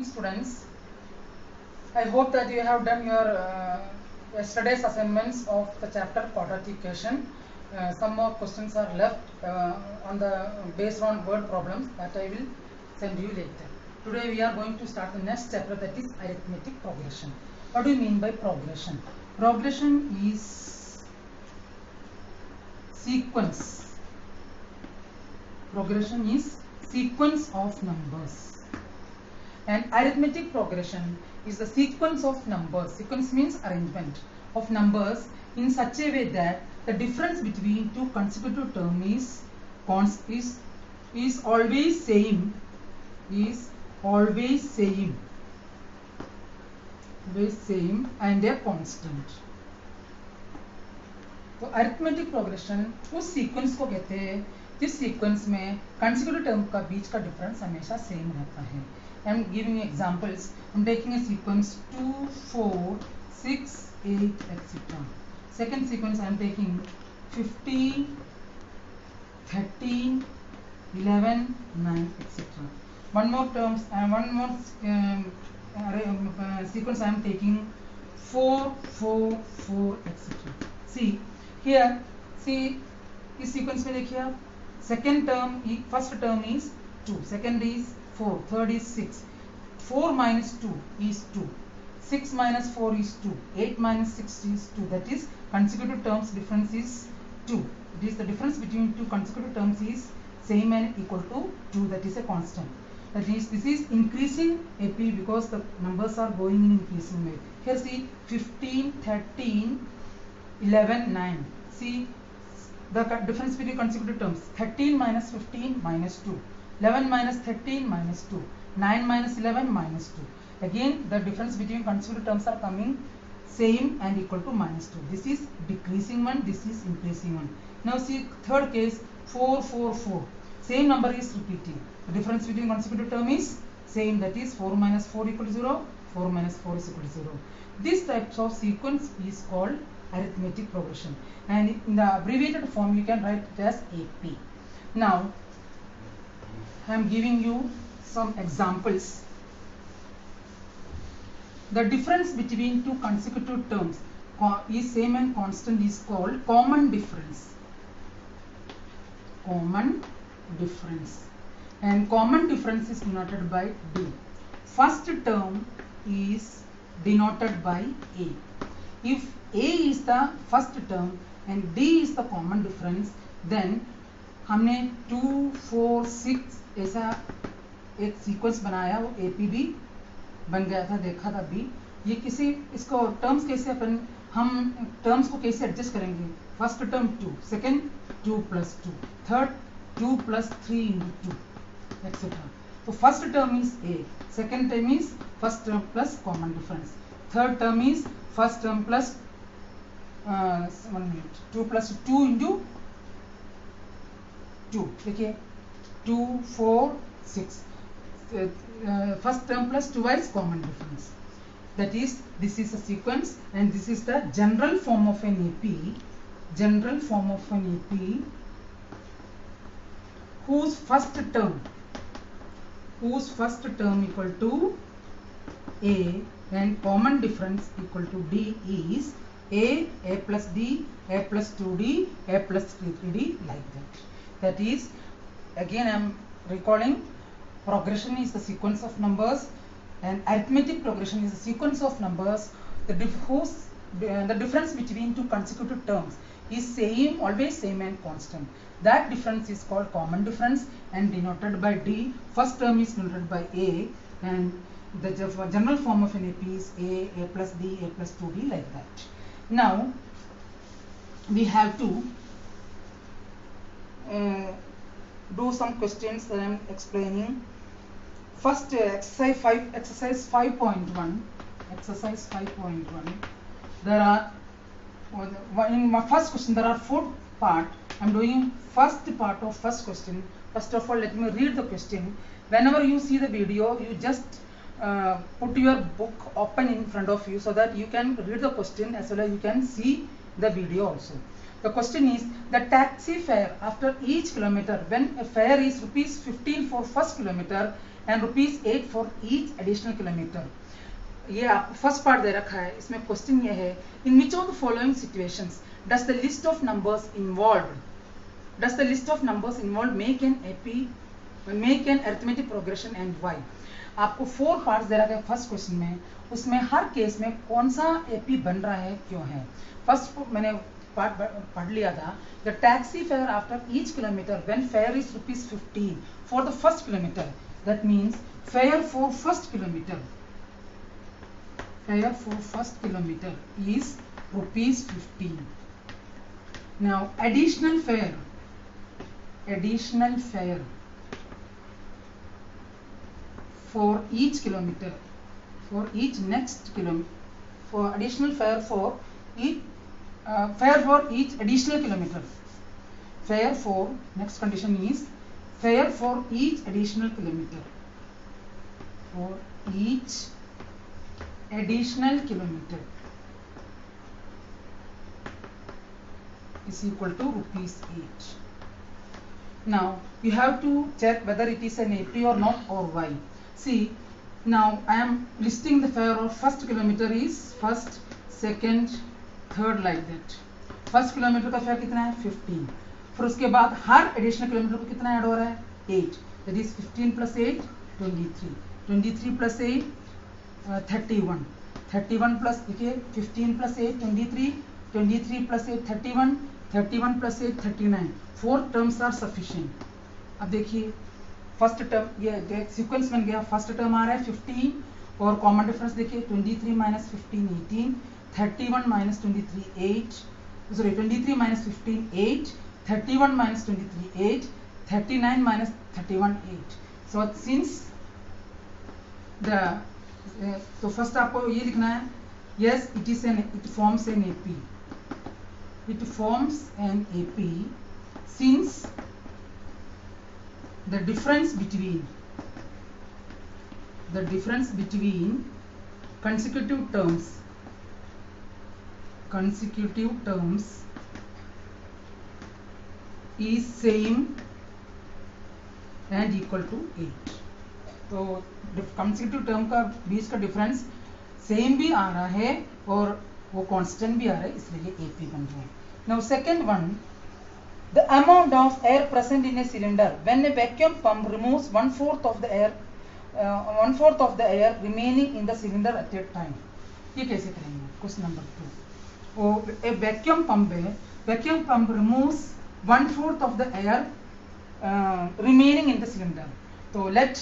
Students, I hope that you have done your yesterday's assignments of the chapter quadratication. Some more questions are left on the based on word problems that I will send you later. Today we are going to start the next chapter, that is arithmetic progression. What do you mean by progression? Progression is sequence. Progression is sequence of numbers. And arithmetic progression is the sequence of numbers. Sequence means arrangement of numbers in such a way that the difference between two consecutive terms is always same. Is always same. Always same and a constant. तो arithmetic progression उस sequence को कहते हैं जिस sequence में consecutive term का बीच का difference हमेशा सेम रहता है. I am giving examples. I am taking a sequence 2, 4, 6, 8, etc. Second sequence I am taking 15, 13, 11, 9, etc. One more terms and one more sequence I am taking 4, 4, 4, etc. See here, see इस sequence में देखिए आप, second term, first term is 2, second is 4, third is 6, 4 minus 2 is 2, 6 minus 4 is 2, 8 minus 6 is 2, that is consecutive terms difference is 2. It is the difference between two consecutive terms is same and equal to 2, that is a constant. That is, this is increasing AP because the numbers are going in increasing way. Here see 15, 13, 11, 9. See the difference between consecutive terms, 13 minus 15 minus 2. 11 minus 13 minus 2, 9 minus 11 minus 2. Again the difference between consecutive terms are coming same and equal to minus 2. This is decreasing one, this is increasing one. Now see third case 4, 4, 4. Same number is repeating. The difference between consecutive term is same, that is 4 minus 4 equal to 0, 4 minus 4 is equal to 0. This types of sequence is called arithmetic progression, and in the abbreviated form you can write it as AP. Now I am giving you some examples. The difference between two consecutive terms is same and constant is called common difference. Common difference. And common difference is denoted by D. First term is denoted by A. If A is the first term and D is the common difference, then हमने 2, 4, 6 ऐसा एक sequence बनाया, वो AP भी बन गया था, देखा था भी. ये किसी इसको टर्म्स कैसे अपन हम टर्म्स को कैसे एडजस्ट करेंगे. First term 2, second 2 plus 2, third 2 plus 3 into 2, etc. So first term is A, second term is first term plus common difference, third term is first term plus 2 plus 2 into 2. देखिए 2, 4, 6. First term plus 2 is common difference. That is, this is a sequence and this is the general form of an AP. General form of an AP whose first term equal to A and common difference equal to D is A plus D, A plus 2D, A plus 3D, like that. That is, again I am recalling, progression is the sequence of numbers and arithmetic progression is the sequence of numbers the difference between two consecutive terms is same, always same and constant. That difference is called common difference and denoted by D. First term is denoted by A and the general form of an AP is A plus D, A plus 2D, like that. Now we have to do some questions that I am explaining. First exercise 5.1. Exercise 5.1. There are in my first question there are 4 parts. I am doing first part of first question. First of all, let me read the question. Whenever you see the video, you just put your book open in front of you so that you can read the question as well as you can see the video also. The question is, the taxi fare after each kilometer, when a fare is rupees 15 for first kilometer and ₹8 for each additional kilometer. ये आपको first part दे रखा है, इसमें question ये है, in which of the following situations does the list of numbers involve make an arithmetic progression and why. आपको 4 parts दे रखा है फर्स्ट क्वेश्चन में, उसमें हर केस में कौन सा एपी बन रहा है, क्यों है. फर्स्ट मैंने पार्ट पढ़ लिया था, the taxi fare after each kilometre when fair is ₹15 for the first kilometre, that means fair for first kilometre is ₹15. Now additional fare for each kilometer, for each next kilometer, for additional fare for each additional kilometer. Fare for, next condition is fare for each additional kilometer. For each additional kilometer is equal to ₹8. Now you have to check whether it is an AP or not, or why. See, now I am listing the fare of first kilometer is first, second, third, like that. First kilometre का fair कितना है 15. फिर उसके बाद हर additional kilometre को कितना add हो रहा है 8, दैट इज 15 + 8 23, 23 + 8 31, 31 प्लस देखिए 15 + 8 23, 23 + 8 31, 31 + 8 39. 4 टर्म्स आर सफिशिएंट. अब देखिए फर्स्ट टर्म ये सीक्वेंस बन गया. फर्स्ट टर्म आ रहा है 15 और कॉमन डिफरेंस देखिए 23 - 15 18, 31 - 23 8, सॉरी 23 - 15 8, 31 - 23 8, 39 - 31 8. सो सिंस द तो फर्स्ट आपको ये लिखना है, yes it forms an AP. It forms an AP since the difference between consecutive terms is same and equal to 8. तो consecutive term का बीच का डिफरेंस सेम भी आ रहा है और वो कांस्टेंट भी आ रहा है, इसलिए AP बन रहा है. Now second one, the amount of air present in a cylinder when A vacuum pump removes 1/4 of the air remaining in the cylinder eight A time. ये कैसे करेंगे? Question number 2. वो ए वैक्यूम पंप है, vacuum pump removes 1/4 of the air remaining in the cylinder. तो late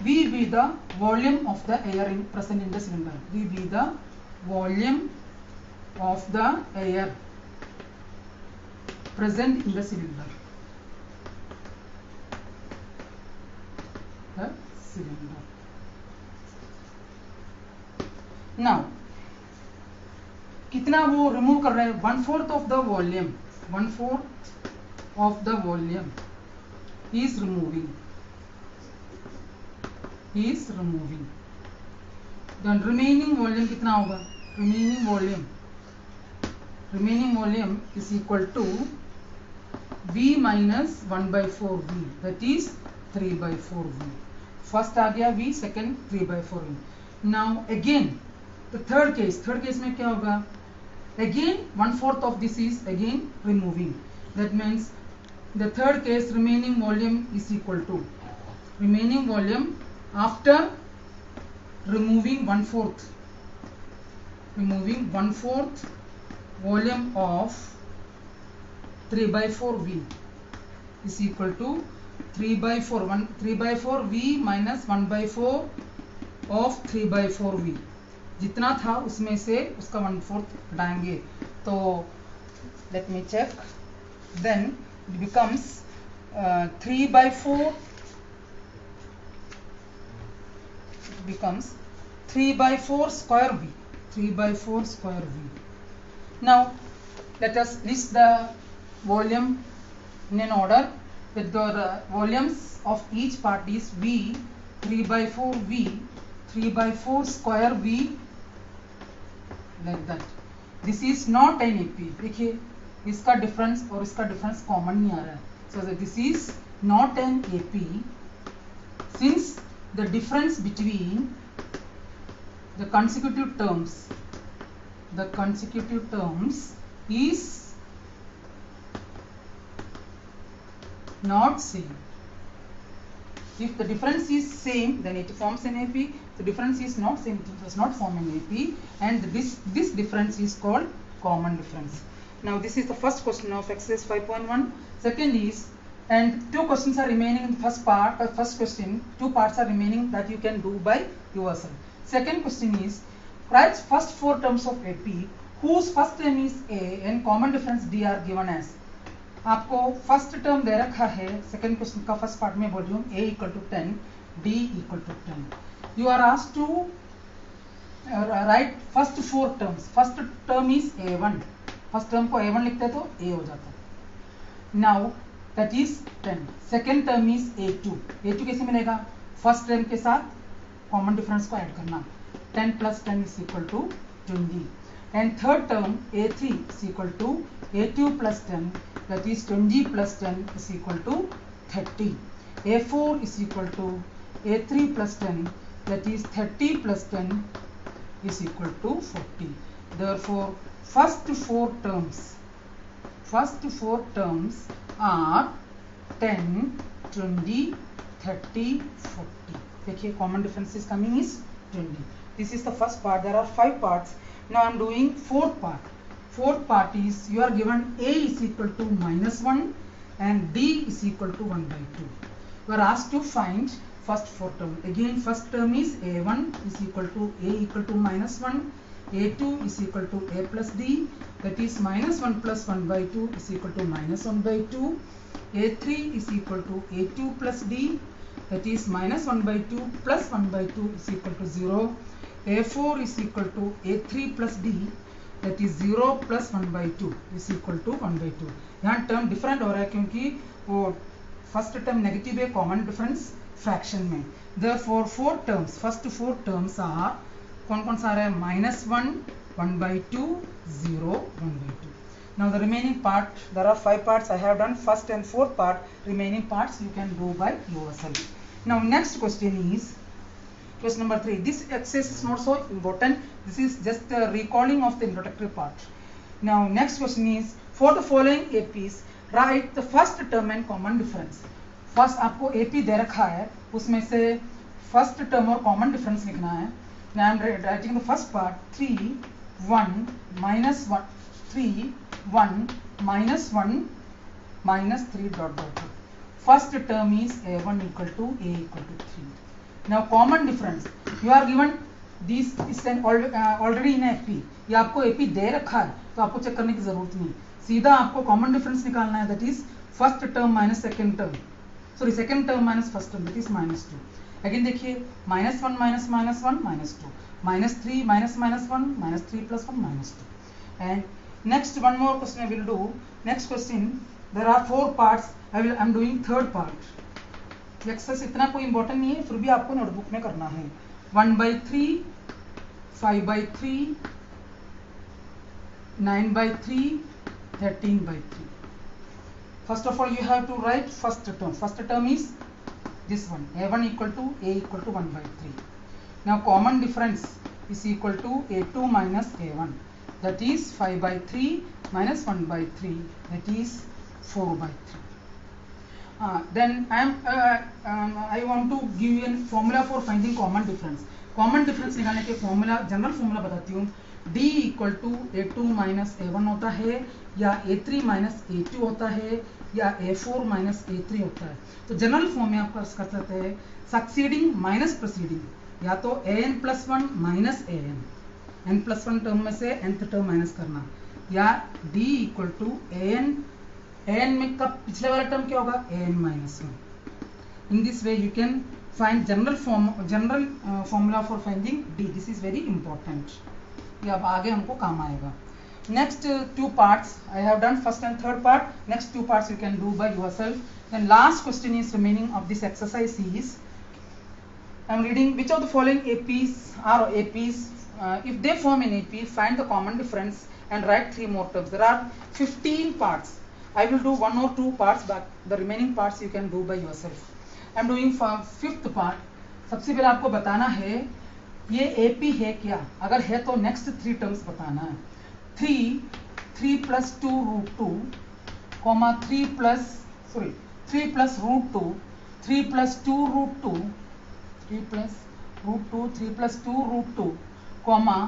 V be the volume of the air present in the cylinder. V be the volume of the air present in the cylinder. Now कितना वो remove कर रहे हैं? 1/4 of the volume. 1/4 of the volume is removing. Then remaining volume कितना होगा? remaining volume is equal to V minus 1/4V, that is 3/4V. First आ गया V, second 3/4V. Now again the third case में क्या होगा? अगेन 1/4 of this is again removing. That means the third case remaining volume is equal to remaining volume after removing 1/4 volume of 3/4V is equal to 3/4V minus 1/4 of 3/4V. जितना था उसमें से उसका 1/4 हटाएंगे. तो let me check. Then it becomes 3/4 becomes 3/4 square V. 3/4 square V. Now let us list the volume in an order with the volumes of each part is V, 3/4V, 3/4 square V, like that. This is not an AP. देखिए इसका difference और इसका difference common नहीं आ रहा है. So this is not an AP since the difference between the consecutive terms is not same. If the difference is same, then it forms an AP. The difference is not same, it does not form an AP, and this difference is called common difference. Now this is the first question of exercise 5.1. Second is, and two questions are remaining in the first part. First question, two parts are remaining that you can do by yourself. Second question is, write first four terms of AP whose first term is A and common difference D are given as. आपको first term दे रखा है second question का first part में बोल रही हूँ a equal to 10 d equal to 10. You are asked to write first four terms. First term is a1. First term को a1 लिखते हैं तो a हो जाता है. Now that is 10. Second term is a2. a2 कैसे मिलेगा? फर्स्ट टर्म के साथ कॉमन डिफरेंस को ऐड करना. 10 plus 10 is equal to 20. And third term a3 is equal to a2 plus 10, that is 20 plus 10 is equal to 30. a4 is equal to a3 plus 10, that is 30 plus 10 is equal to 40. Therefore first four terms are 10, 20, 30, 40. देखिए common difference is coming is 20. This is the first part. There are 5 parts. Now I am doing fourth part. Fourth part is, you are given a is equal to -1 and d is equal to 1 by 2. You are asked to find first four term. Again first term is a1 is equal to a equal to -1, a2 is equal to a plus d, that is -1 plus 1 by 2 is equal to -1 by 2, a3 is equal to a2 plus d, that is -1 by 2 plus 1 by 2 is equal to 0, a4 is equal to a3 plus d, that is 0 plus 1 by 2 is equal to 1 by 2. यहाँ term different हो रहा है क्योंकि वो first term negative है common difference fraction में. Therefore four terms, first four terms are कौन कौन सा आ रहा है? -1, 1 by 2, 0, 1 by 2. Now the remaining part, there are 5 parts. I have done first and fourth part. Remaining parts you can do by yourself. Now next question is question number 3. This exercise is not so important. This is just a recalling of the introductory part. Now next question is, for the following APs write the first term and common difference. First आपको AP दे रखा है, उसमें से first term और common difference लिखना है. Now I am writing the first part. 3 1 minus 1 3 1 minus 1 minus 3 dot dot dot. First term is a1 equal to a equal to 3. Now common difference, you are given this is an already in AP. ये आपको AP दे रखा है तो आपको check करने की जरूरत नहीं, सीधा आपको कॉमन डिफरेंस निकालना है. That is first term minus second term, sorry second term minus first term, that is -2. Again देखिए -1 minus -1 -2, -3 minus -1 -3 plus 1 -2. And next one more question I will do. Next question, there are 4 parts. I am doing third part. Exercise इतना कोई important नहीं है, फिर भी आपको notebook में करना है. 1 by 3, 5 by 3, 9 by 3, 13 by 3. First of all you have to write first term. First term is this one, a1 equal to a equal to 1 by 3. Now common difference is equal to a2 minus a1, that is 5 by 3 minus 1 by 3, that is 4 by 3. Then I want to give you a formula for finding common difference. Common difference निकालने के formula, general formula बताती हूँ. D equal to a2 minus a1 होता है, या a3 minus a2 होता है, या a4 minus a3 होता है. तो जनरल फॉर्म में आप कर सकते हैं सक्सीडिंग माइनस प्रोसीडिंग, या तो an plus 1 minus an plus 1 term में से nth टर्म माइनस करना, या D equal to an में कब पिछले वाला टर्म क्या होगा? an minus 1. In this way you can find general formula for finding D. This is very important. ये अब आगे हमको काम आएगा. Next 2 parts I have done first and third part. Next 2 parts you can do by yourself. Then last question is remaining of this exercise is, I am reading which of the following APs are APs. If they form an AP, find the common difference and write 3 more terms. There are 15 parts. I will do 1 or 2 parts, but the remaining parts you can do by yourself. I am doing for 5th part. सबसे पहले आपको बताना है ये AP है क्या, अगर है तो नेक्स्ट 3 टर्म्स बताना है। 3 plus 2 root 2 comma 3 plus root 2 3 plus 2 root 2 3 plus root 2 3 plus 2 root 2 comma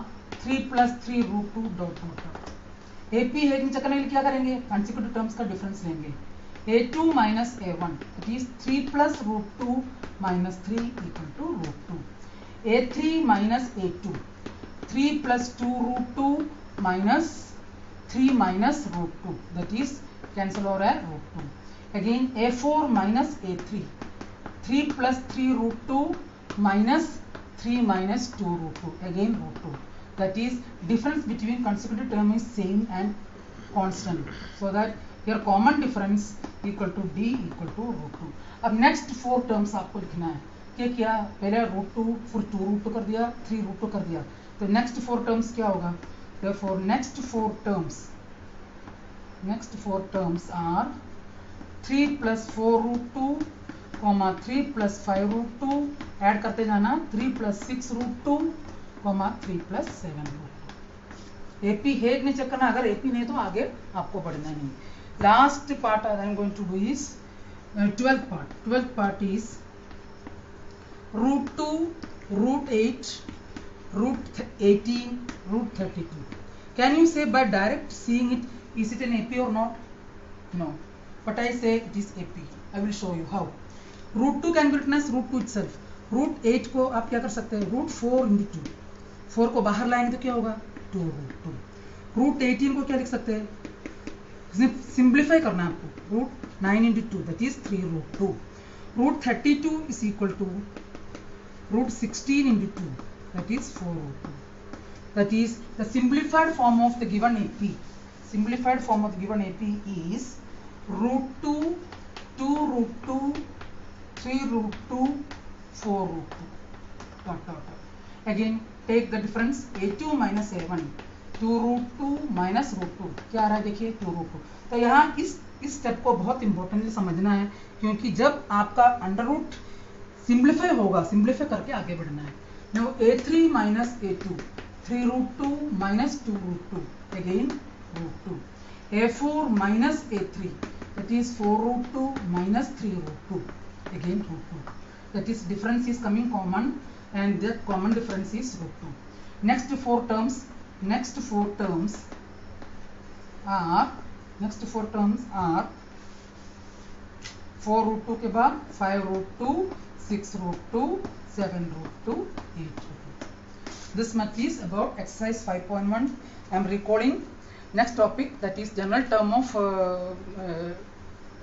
3 plus 3 root 2 dot dot. AP है इन चक्कर में क्या करेंगे, कॉन्सिक्यूटिव टर्म्स का डिफरेंस लेंगे। A2 minus A1 it is 3 plus root 2 minus 3 equal to root 2. A3 minus A2 3 plus 2 root 2 minus 3 minus root 2 that is cancel or root 2. Again A4 minus A3 3 plus 3 root 2 minus 3 minus 2 root 2 again root 2. That is difference between consecutive term is same and constant, so that here common difference equal to D equal to root 2. अब next 4 terms आपको लिखना है कि क्या, पहले root 2 फिर 2 root 2 कर दिया, 3 root 2 कर दिया, तो next 4 terms क्या होगा। Therefore next 4 terms are 3 plus 4 root 2 comma 3 plus 5 root 2 add करते जाना 3 plus 6 root 2 comma 3 plus 7 root 2। AP है नहीं चेक करना, अगर AP नहीं तो आगे आपको बढ़ना नहीं। Last part I am going to do is 12th part. 12th part is root 2, root 8, root 18, root 32. Can you say by direct seeing it, is it an AP or not? No. But I say it is AP. I will show you how. Root 2 can be written as root 2 itself. Root 8 को आप क्या कर सकते हैं, root 4 into 2. 4 को बाहर लाएंगे तो क्या होगा, 2 root 2. Root 18 को क्या लिख सकते हैं, सिंप्लीफाई करना है आपको, root 9 into 2 that is 3 root 2. Root 32 is equal to root 16 into 2 that is 4 root 2. That is the simplified form of the given AP. Simplified form of the given AP is root 2, 2 root 2, 3 root 2, 4 root 2 dot dot dot. Again take the difference A2 minus A1 2 root 2 minus root 2 क्या आ रहा है, देखिए 2 root 2। तो यहाँ इस step को बहुत importantly समझना है, क्योंकि जब आपका अंडर रूट सिंप्लीफाई होगा, सिंप्लीफाई करके आगे बढ़ना है। Now A3 minus A2 3 root 2 minus 2 root 2 again root 2. A4 minus A3 that is 4 root 2 minus 3 root 2 again root 2. That is difference is coming common and that common difference is root 2. Next 4 terms are 4 root 2 के बाद 5 root 2, 6 root 2, 7 root 2, 8 root 2. This much is about exercise 5.1. I am recalling next topic, that is general term of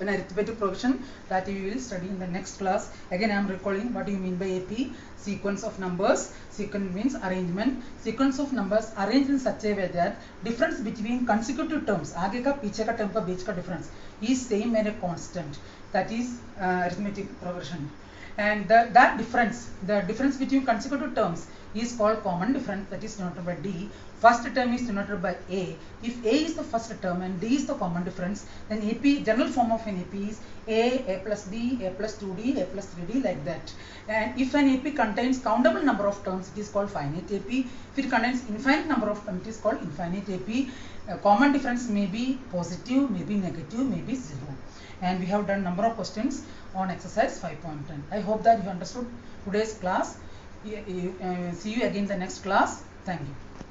an arithmetic progression that we will study in the next class. Again I am recalling what do you mean by AP. Sequence of numbers. Sequence means arrangement. Sequence of numbers arranged in such a way that difference between consecutive terms, आगे का पीछे का term का बीच का difference is same and a constant. That is arithmetic progression. And that difference, the difference between consecutive terms is called common difference, that is denoted by D. First term is denoted by A. If A is the first term and D is the common difference, then AP, general form of an AP is A plus B, A plus 2D, A plus 3D, like that. And if an AP contains countable number of terms, it is called finite AP. If it contains infinite number of terms, it is called infinite AP. Common difference may be positive, may be negative, may be 0. And we have done number of questions on exercise 5.10. I hope that you understood today's class. See you again in the next class. Thank you.